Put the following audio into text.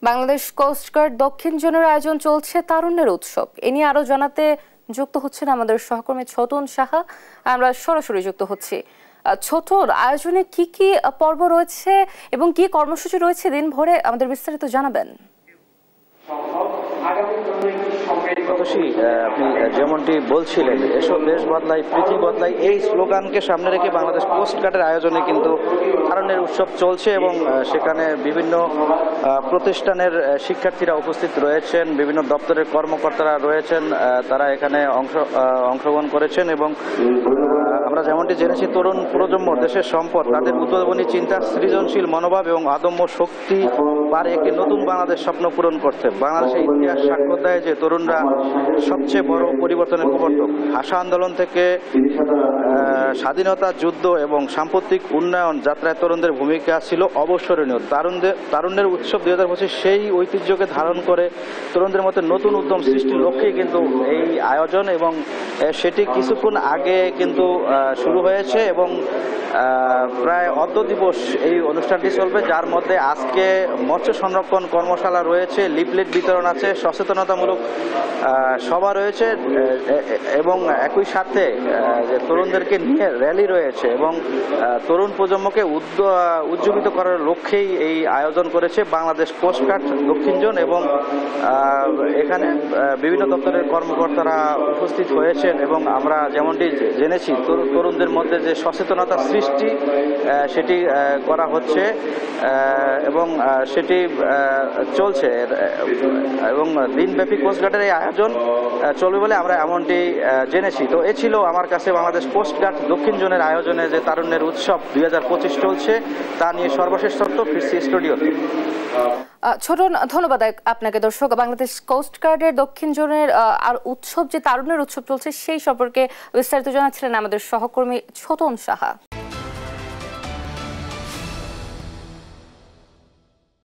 Bangladesh coast guard দক্ষিণ জোনের আয়োজন চলছে তারুণ্যের উৎসব। এ নিয়ে আরো জানাতে যুক্ত হচ্ছেন আমাদের সহকর্মী ছোটন সাহা। আমরা সরাসরি যুক্ত হচ্ছি। ছোটন, আয়োজনে কি কি পর্ব রয়েছে এবং কি কর্মসূচি রয়েছে দিন ভরে আমাদের বিস্তারিত জানাবেন। আপনি যেমনটি বলছিলেন, এসব দেশ বদলাই পৃথিবী বদলাই, এই স্লোগানকে সামনে রেখে বাংলাদেশ কোস্টগার্ডের আয়োজনে কিন্তু তারুণ্যের উৎসব চলছে এবং সেখানে বিভিন্ন প্রতিষ্ঠানের শিক্ষার্থীরা উপস্থিত রয়েছেন, বিভিন্ন দপ্তরের কর্মকর্তারা রয়েছেন, তারা এখানে অংশগ্রহণ করেছেন এবং আমরা যেমনটি জেনেছি, তরুণ প্রজন্ম দেশের সম্পদ। তাদের উদ্ভাবনী চিন্তা, সৃজনশীল মনোভাব এবং আদম্য শক্তি পারে একটি নতুন বাংলাদেশ স্বপ্ন পূরণ করতে। বাংলাদেশের ইতিহাস সাক্ষ্য দেয় যে তরুণরা সবচেয়ে বড় পরিবর্তনের প্রবর্তক। ভাষা আন্দোলন থেকে স্বাধীনতা যুদ্ধ এবং সাম্প্রতিক উন্নয়ন যাত্রায় তরুণদের ভূমিকা ছিল অবসরণীয়। তারুণ্যের উৎসব 2025 সেই ঐতিহ্যকে ধারণ করে তরুণদের মধ্যে নতুন উদ্যম সৃষ্টির লক্ষ্যেই কিন্তু এই আয়োজন এবং সেটি কিছুক্ষণ আগে কিন্তু শুরু হয়েছে এবং প্রায় অর্ধ দিবস এই অনুষ্ঠানটি চলবে, যার মধ্যে আজকে মৎস্য সংরক্ষণ কর্মশালা রয়েছে, লিফলেট বিতরণ আছে, সচেতনতামূলক সভা রয়েছে এবং একই সাথে তরুণদেরকে নিয়ে র্যালি রয়েছে এবং তরুণ প্রজন্মকে উজ্জীবিত করার লক্ষ্যেই এই আয়োজন করেছে বাংলাদেশ কোস্টগার্ড দক্ষিণ জোন এবং এখানে বিভিন্ন দপ্তরের কর্মকর্তারা উপস্থিত হয়েছেন এবং আমরা যেমনটি জেনেছি তরুণদের মধ্যে যে সচেতনতা সৃষ্টি সেটি করা হচ্ছে এবং সেটি চলছে এবং দিনব্যাপী কোস্টগার্ডের এই আয়োজন চলবে বলে আমরা এমনটি জেনেছি। তো এ ছিল আমার কাছে বাংলাদেশ কোস্টগার্ড দক্ষিণ জোনের আয়োজনে যে তারুণ্যের উৎসব 2025 চলছে তা নিয়ে সর্বশেষ তথ্য। ফিরছি স্টুডিওতে। ছোটন, ধন্যবাদ আপনাকে। দর্শক, বাংলাদেশ কোস্টগার্ডের দক্ষিণ জোনের আর উৎসব যে তারুণ্যের উৎসব চলছে সেই সম্পর্কে বিস্তারিত জানাচ্ছিলেন আমাদের সহকর্মী ছোটন সাহা।